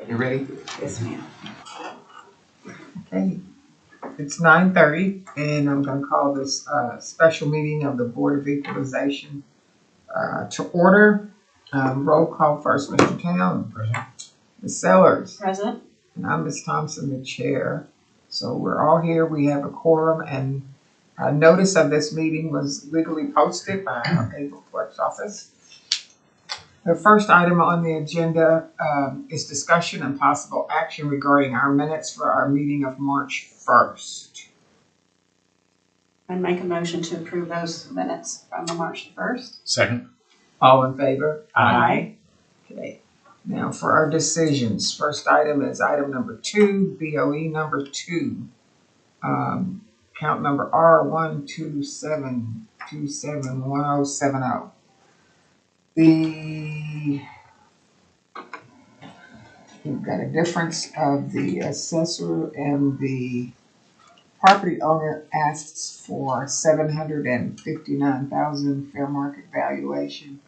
You ready? Yes, ma'am. Okay. It's 9:30, and I'm going to call this special meeting of the Board of Equalization to order. Roll call first, Mr. Town. Present. Ms. Sellers. Present. And I'm Ms. Thompson, the chair. So we're all here. We have a quorum, and notice of this meeting was legally posted by our April Clerk's office. The first item on the agenda is discussion and possible action regarding our minutes for our meeting of March 1st. I make a motion to approve those minutes from the March 1st. Second. All in favor? Aye. Okay. Now for our decisions. First item is item number 2, BOE number 2. Count number R127271070. We've got a difference of the assessor and the property owner asks for $759,000 fair market valuation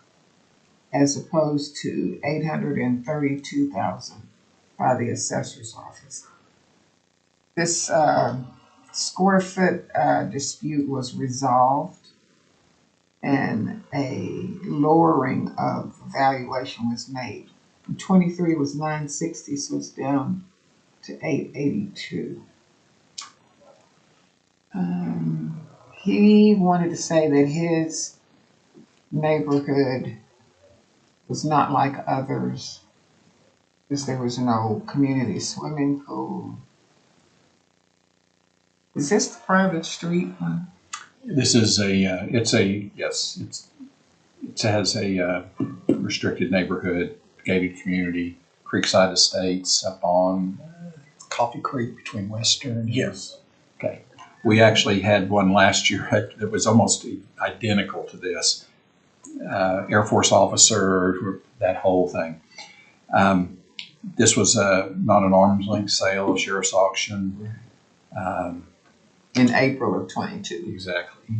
as opposed to $832,000 by the assessor's office. This square foot dispute was resolved, and a lowering of valuation was made. From 23 was 960, so it's down to 882. He wanted to say that his neighborhood was not like others because there was no community swimming pool. Is this the private street one? This is it has a restricted neighborhood, gated community, Creekside Estates up on Coffee Creek between Western. Yes. Okay. We actually had one last year that was almost identical to this. Air Force officer, that whole thing. This was not an arm's length sale, a sheriff's auction. In April of 22. Exactly.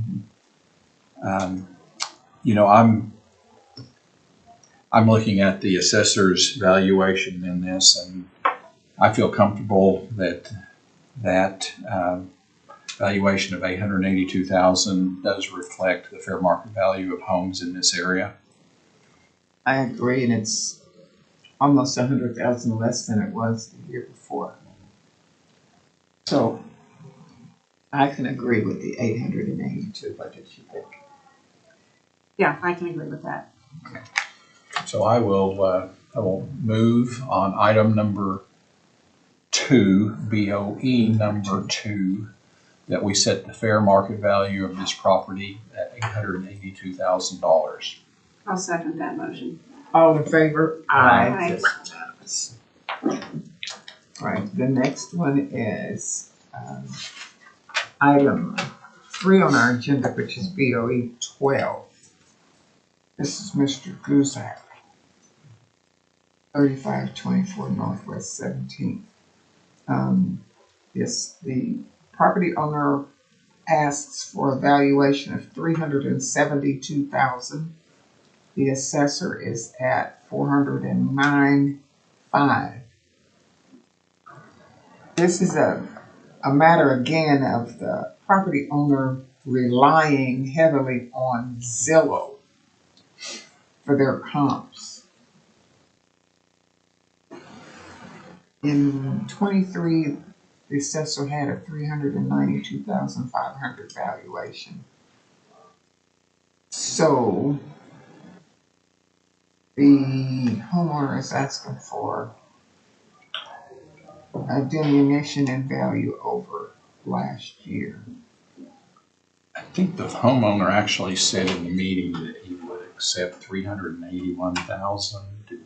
You know, I'm looking at the assessor's valuation in this, and I feel comfortable that valuation of $882,000 does reflect the fair market value of homes in this area. I agree, and it's almost $100,000 less than it was the year before. So I can agree with the 882. What did you think? Yeah, I can agree with that. Okay. So I will move on item number 2, BOE number 2, that we set the fair market value of this property at $882,000. I'll second that motion. All in favor? Aye. All right. The next one is item 3 on our agenda, which is BOE 12. This is Mr. Guzak, 3524 Northwest 17th. Yes, the property owner asks for a valuation of $372,000. The assessor is at $409,500. This is a matter again of the property owner relying heavily on Zillow for their comps. In 23, the assessor had a $392,500 valuation. So the homeowner is asking for a diminution in value over last year. I think the homeowner actually said in the meeting that he would accept $381,000.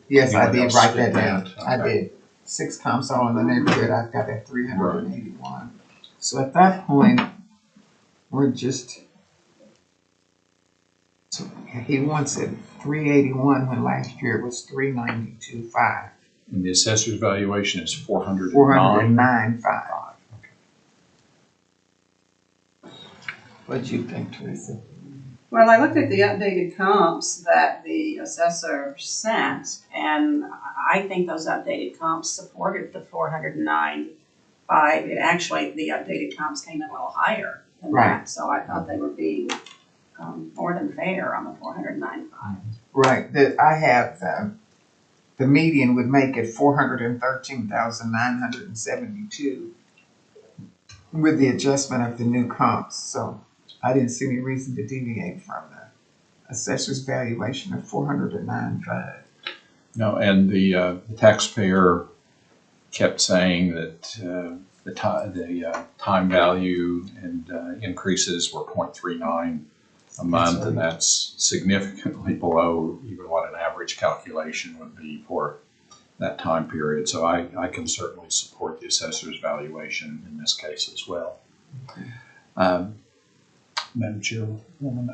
Yes, I did write that Okay. down. I did. 6 comps all in the neighborhood. I've got that 381. So at that point, we're just. So he wants it 381 when last year it was 392.5. And the assessor's valuation is $409,500. 409.5. What'd you think, Teresa? Well, I looked at the updated comps that the assessor sent, and I think those updated comps supported the 409.5. It actually, the updated comps came in a little higher than Right. that, so I thought they were being more than fair on the 409.5. Right, that I have, the median would make it 413,972 with the adjustment of the new comps, so I didn't see any reason to deviate from the assessor's valuation of 409.5. No, and the taxpayer kept saying that the time value and increases were 0.39 a month, and that's significantly below even what an average calculation would be for that time period. So I can certainly support the assessor's valuation in this case as well. Madam Chairwoman,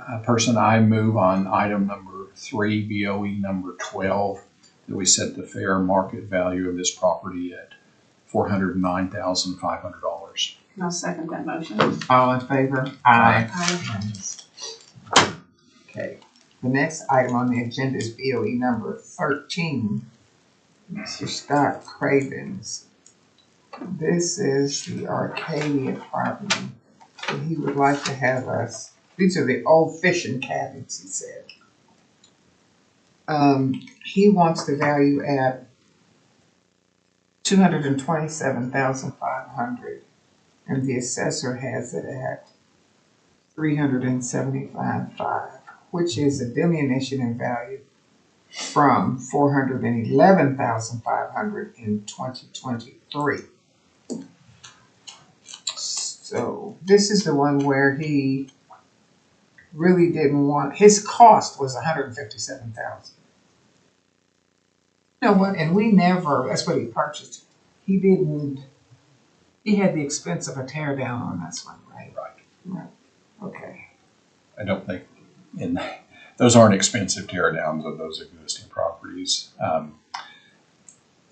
I move on item number 3, BOE number 12, that we set the fair market value of this property at $409,500. I'll second that motion. All in favor? Aye. Okay, the next item on the agenda is BOE number 13, Mr. Scott Cravens. This is the Arcadia property that he would like to have us, these are the old fishing cabins, he said. He wants the value at $227,500, and the assessor has it at $375,500, which is a diminution in value from $411,500 in 2023. So this is the one where he really didn't want, his cost was $157,000. You know what, and we never, that's what he purchased. He had the expense of a tear down on this one, right? Right, okay. I don't think, those aren't expensive tear downs of those existing properties.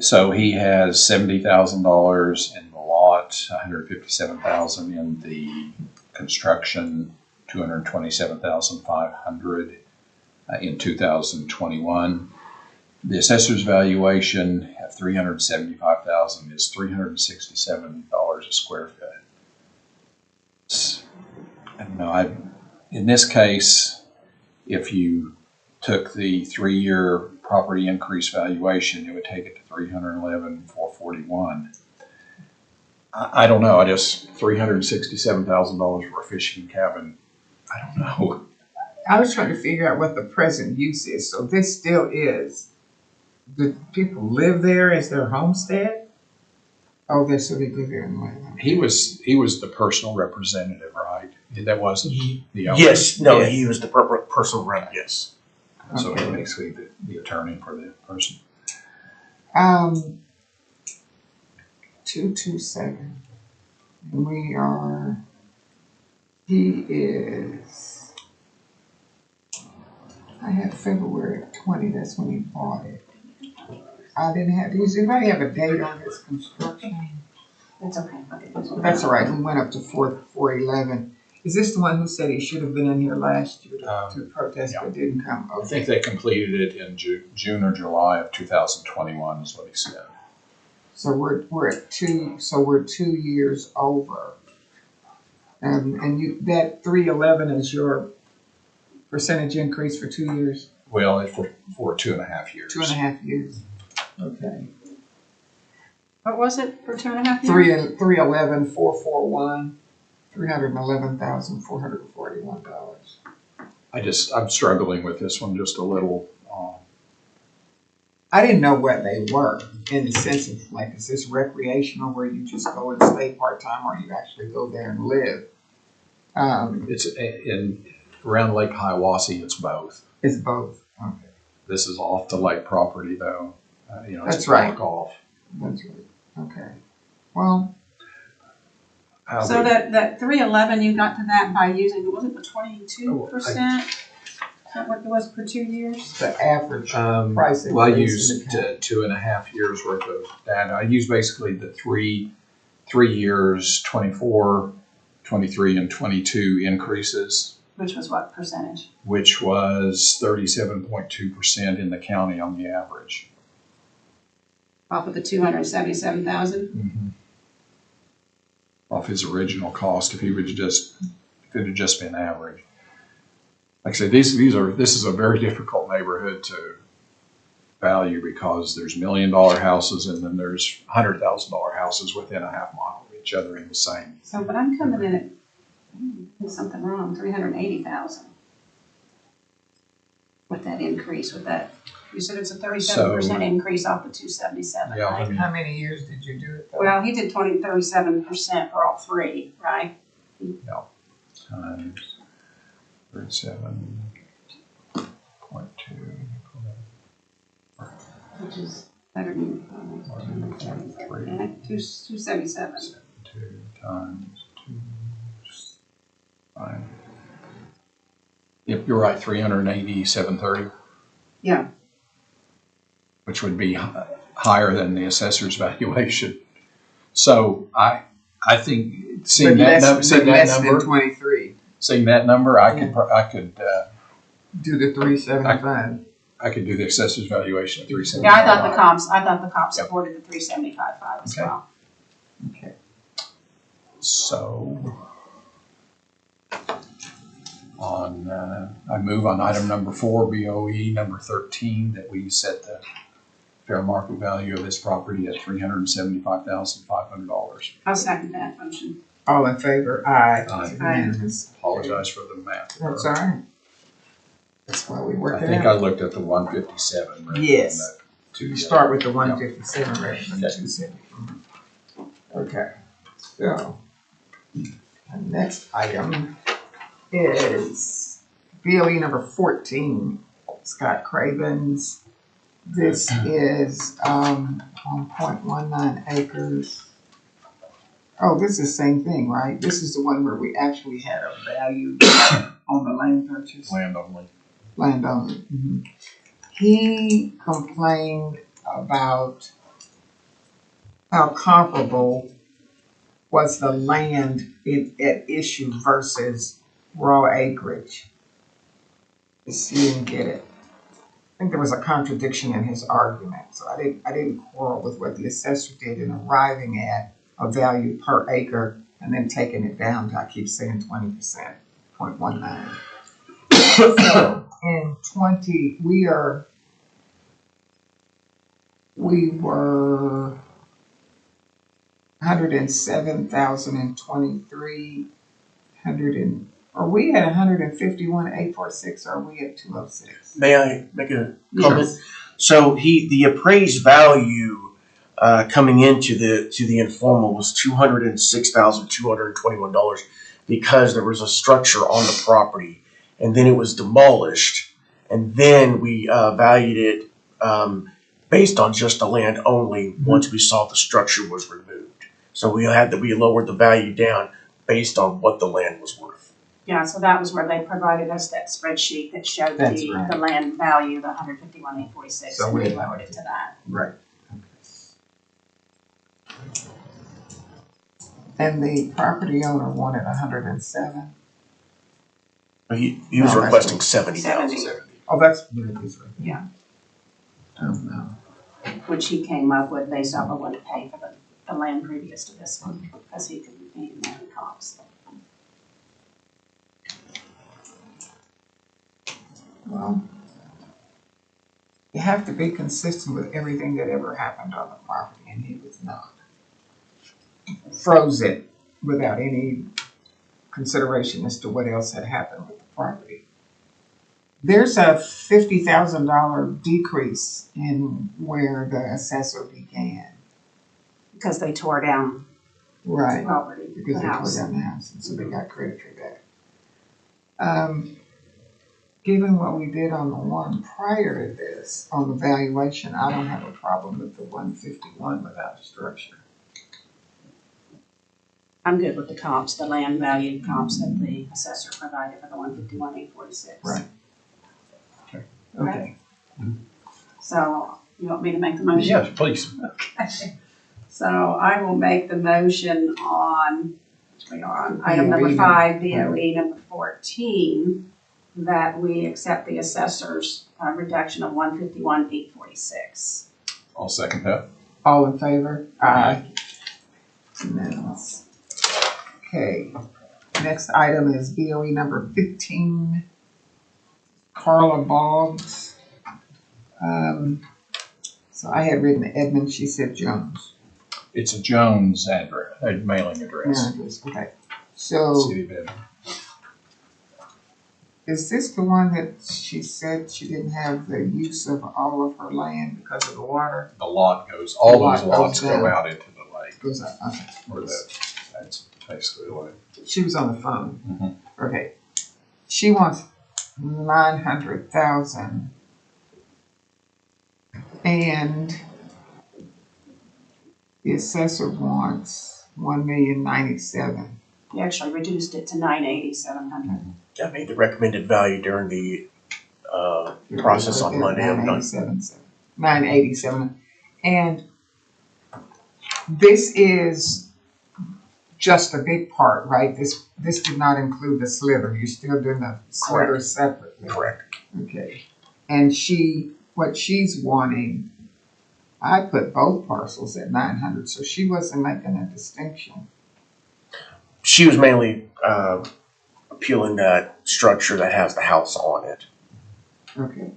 So he has $70,000 in the lot, $157,000 in the construction, $227,500 in 2021. The assessor's valuation at $375,000 is $367 a square foot. I don't know. In this case, if you took the 3-year property increase valuation, it would take it to $311,441. I don't know. I just $367,000 for a fishing cabin. I don't know. I was trying to figure out what the present use is. So this still is, do people live there as their homestead? Oh, they so they live there in Atlanta. He was the personal representative, right? That wasn't the owner. Yes, no, he was the personal rep, yes. So Okay. he's basically the attorney for the person. 227. And he is, I had February 20, that's when he bought it. I didn't have, does anybody have a date on his construction? It's okay. I'll get this one. That's all right, we went up to 411. Is this the one who said he should have been in here last year to protest but didn't come? I think they completed it in June or July of 2021 is what he said. So we're at 2, so we're 2 years over. And that 311 is your percentage increase for 2 years? Well, for 2.5 years. 2.5 years. Okay. What was it for 2.5 years? 311, 441, $311,441. I'm struggling with this one just a little. I didn't know what they were in the sense of like, is this recreational where you just go and stay part-time or you actually go there and live? It's around Lake Hiawassee, it's both. It's both. Okay. This is off the lake property though. It's That's a block right. off. That's right. Okay. Well, So that 311, you got to that by using, was it the 22%? Is that what it was for 2 years? the average price Well, I increase in used the county. 2.5 years worth of data. I used basically the three years, 24, 23, and 22 increases. Which was what percentage? which was 37.2% in the county on the average. Off of the 277,000? Off his original cost, if it had just been average. Like I said, this is a very difficult neighborhood to value because there's $1 million houses and then there's $100,000 houses within a half mile of each other in the same. So, but I'm coming in at, there's something wrong, 380,000. With that increase, with that, you said it's a 37% increase off the 277, Yeah, right? I mean, How many years did you do it though? Well, he did 37% for all three, right? times 37.2. Which is better than 277. 2 times 2. 5. Yep, you're right, 387.30. Yeah. Which would be higher than the assessor's valuation. So I think seeing that number, 23. seeing that number, I could Do the 375. I could do the assessor's valuation at 375. Yeah, I thought the comps supported the 375.5 as well. Okay. So I move on item number 4, BOE number 13, that we set the fair market value of this property at $375,500. I'll second that motion. All in favor? Aye. Aye. Unanimous. Apologize for the math. That's all right. That's why we work I it think out. I looked at the 157. rather than Yes. the two. You start with the 157 rather than the Okay. 270. Okay, so the next item is BOE number 14, Scott Craven's. This is 1.19 acres. Oh, this is the same thing, right? This is the one where we actually had a value on the land purchase. Land only. Landowner. He complained about how comparable was the land at issue versus raw acreage. Just you didn't get it. I think there was a contradiction in his argument, so I didn't quarrel with what the assessor did in arriving at a value per acre and then taking it down to, I keep saying 20%, 0.19. So in we were 107,023, are we at 151,846 or are we at 206? May I make a comment? Yes. So the appraised value coming into the informal was $206,221 because there was a structure on the property, and then it was demolished, and then we valued it based on just the land only once we saw the structure was removed. So we lowered the value down based on what the land was worth. Yeah, so that was where they provided us that spreadsheet that showed That's the right. land value, the 151,846, So and we we lowered it to that. Right. And the property owner wanted 107. He was No, that's requesting what- 70,000. Oh, that's what it is right there. Yeah. Oh, no. Which he came up with based off of what he paid for the land previous to this one, because he didn't have any comps. Well, you have to be consistent with everything that ever happened on the property, and he was not. Froze it without any consideration as to what else had happened with the property. There's a $50,000 decrease in where the assessor began. Because they tore down the Right. property, Because the they tore house. down the house, and so they got credit for that. Given what we did on the one prior to this, on the valuation, I don't have a problem with the 151 without structure. I'm good with the comps, the land value comps that the assessor provided for the 151,846. Right. Okay. So, you want me to make the motion? Yes, please. Okay. So I will make the motion on we are on item number 5, BOE number 14, that we accept the assessor's reduction of 151,846. I'll second that. All in favor? Aye. Unanimous. Okay, next item is BOE number 15, Carla Boggs. So I had written Edmund, she said Jones. It's a Jones address, a mailing address. Okay, so City of Edmond. is this the one that she said she didn't have the use of all of her land because of the water? The lot goes, all those The lot lots goes go down. out into the lake, Goes up, okay. or that's basically the way. She was on the phone. Mhm. Okay. She wants 900,000. And the assessor wants 1,097,000. We actually reduced it to 980,700. I made the recommended value during the process on Monday. 987. And this is just a big part, right? This did not include the slither. You're still doing the slither separately. Correct. Okay. And what she's wanting, I put both parcels at 900, so she wasn't making a distinction. She was mainly appealing that structure that has the house on it. Okay.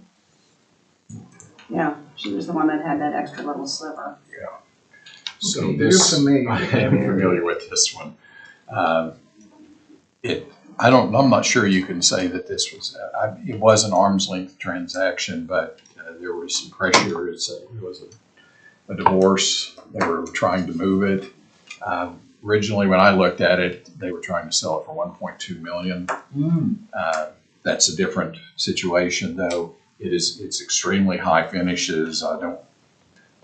Yeah, she was the one that had that extra little sliver. So Okay, this, you're familiar I with am that area. familiar with this one. I'm not sure you can say that this was, it was an arm's length transaction, but there was some pressure. It was a divorce. They were trying to move it. Originally, when I looked at it, they were trying to sell it for 1.2 million. That's a different situation, though. It's extremely high finishes. The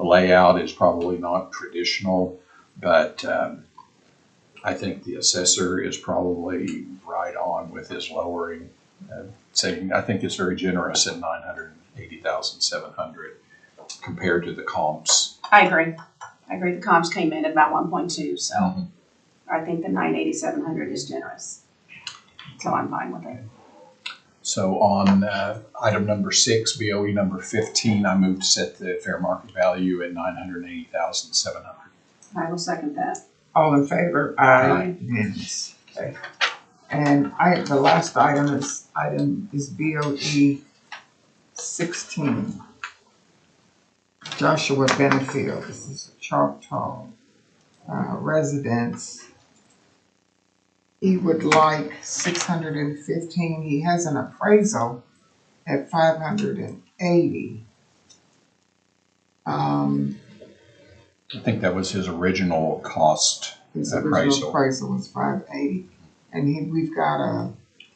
layout is probably not traditional, but I think the assessor is probably right on with his lowering, saying I think it's very generous at 980,700 compared to the comps. I agree. The comps came in at about 1.2, so I think the 980,700 is generous. So I'm fine with it. So on item number 6, BOE number 15, I moved to set the fair market value at 980,700. I will second that. All in favor? Aye. Yes. Okay. And the last item is BOE 16. Joshua Benefield. This is a Choctaw residence. He would like 615. He has an appraisal at 580. I think that was his original cost His appraisal. original appraisal was 580, and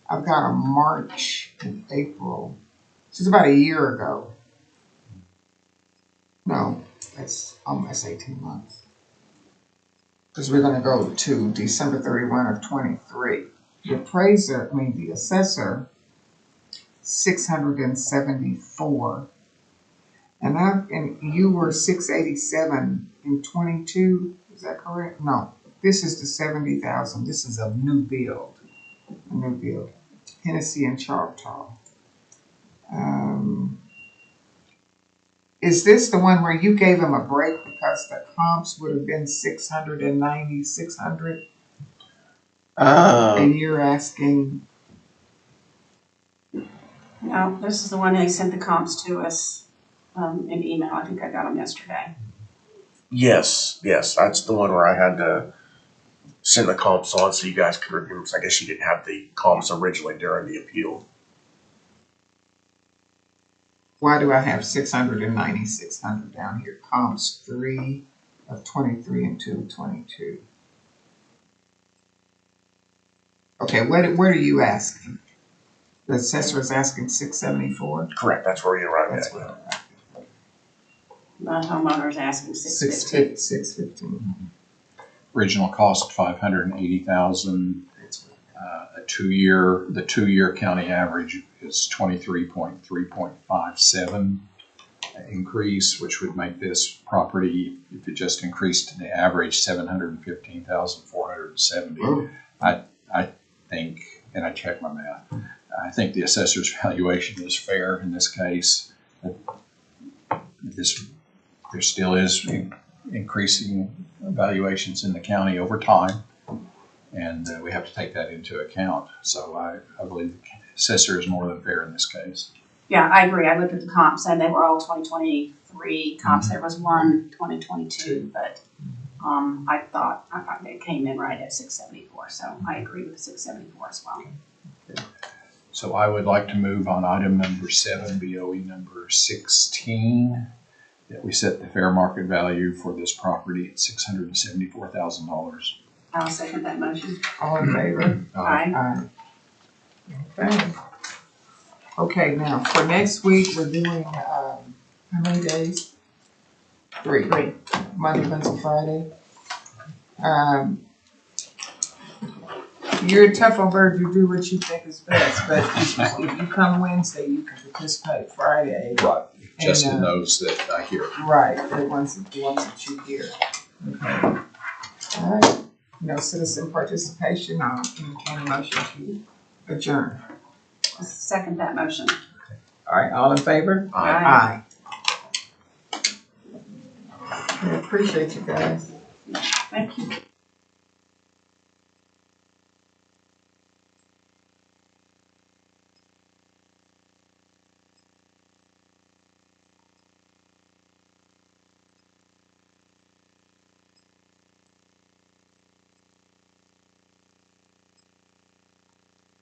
I've got a March and April. So it's about a year ago. No, that's almost 18 months. Because we're going to go to December 31 of 23. The assessor, 674. And you were 687 in 22, is that correct? No, this is the 70,000. This is a new build. Hennessy and Choctaw. Is this the one where you gave him a break because the comps would have been 690, 600? And you're asking? No, this is the one they sent the comps to us in email. I think I got them yesterday. Yes, that's the one where I had to send the comps on so you guys could review them. So I guess you didn't have the comps originally during the appeal. Why do I have 690, 600 down here? Comps 3 of 23 and 2 of 22. Okay, where do you ask? The assessor is asking 674? Correct, that's where you arrived That's at. what The homeowner's asking 650. 615. Original cost 580,000. The 2 year county average is 23.3.57. increase, which would make this property, if it just increased to the average 715,470. I think, and I checked my math, I think the assessor's valuation is fair in this case. There still is increasing valuations in the county over time, and we have to take that into account. So I believe the assessor is more than fair in this case. Yeah, I agree. I looked at the comps and they were all 2023 comps. There was one 2022, but I thought they came in right at 674. So I agree with 674 as well. So I would like to move on item number 7, BOE number 16, that we set the fair market value for this property at $674,000. I'll second that motion. All in favor? Aye. Aye. Okay. Okay, now, for next week, we're doing, how many days? 3. Monday, Wednesday, Friday. You're a tough on bird, you do what you think is best, but if you come Wednesday, you can participate Friday. Right. Justin And, knows that I hear. Right, the ones that you hear. Okay. All right, no citizen participation, I'll entertain a motion to adjourn. I'll second that motion. All right, all in favor? Aye. Aye. I appreciate you guys. Thank you.